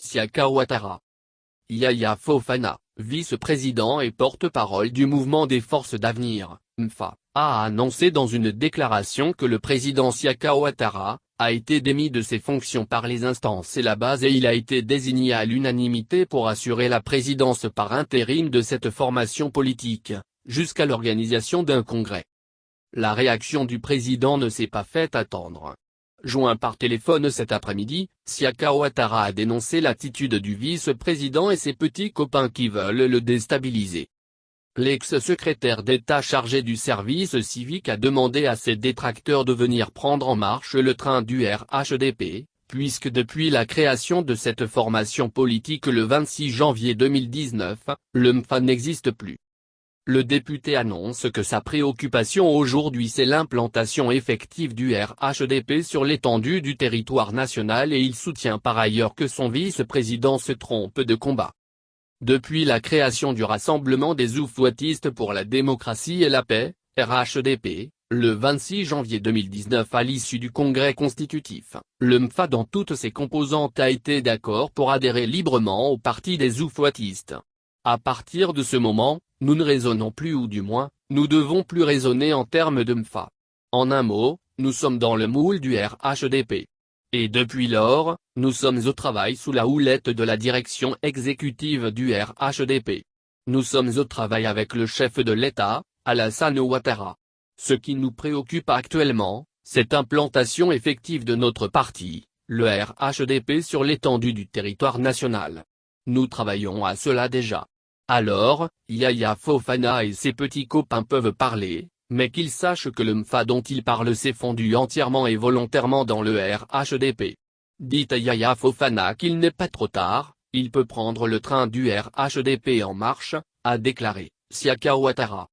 Siaka Ouattara. Yaya Fofana, vice-président et porte-parole du mouvement des Forces d'Avenir, MFA, a annoncé dans une déclaration que le président Siaka Ouattara a été démis de ses fonctions par les instances et la base et il a été désigné à l'unanimité pour assurer la présidence par intérim de cette formation politique, jusqu'à l'organisation d'un congrès. La réaction du président ne s'est pas fait attendre. Joint par téléphone cet après-midi, Siaka Ouattara a dénoncé l'attitude du vice-président et ses petits copains qui veulent le déstabiliser. L'ex-secrétaire d'État chargé du service civique a demandé à ses détracteurs de venir prendre en marche le train du RHDP, puisque depuis la création de cette formation politique le 26 janvier 2019, le MFA n'existe plus. Le député annonce que sa préoccupation aujourd'hui c'est l'implantation effective du RHDP sur l'étendue du territoire national et il soutient par ailleurs que son vice-président se trompe de combat. Depuis la création du Rassemblement des Oufouattistes pour la démocratie et la paix, RHDP, le 26 janvier 2019 à l'issue du congrès constitutif, le MFA dans toutes ses composantes a été d'accord pour adhérer librement au parti des Oufouattistes. À partir de ce moment, nous ne raisonnons plus ou du moins, nous devons plus raisonner en termes de MFA. En un mot, nous sommes dans le moule du RHDP. Et depuis lors, nous sommes au travail sous la houlette de la direction exécutive du RHDP. Nous sommes au travail avec le chef de l'État, Alassane Ouattara. Ce qui nous préoccupe actuellement, c'est l'implantation effective de notre parti, le RHDP sur l'étendue du territoire national. Nous travaillons à cela déjà. Alors, Yaya Fofana et ses petits copains peuvent parler, mais qu'ils sachent que le MFA dont ils parlent s'est fondu entièrement et volontairement dans le RHDP. Dites à Yaya Fofana qu'il n'est pas trop tard, il peut prendre le train du RHDP en marche, a déclaré Siaka Ouattara.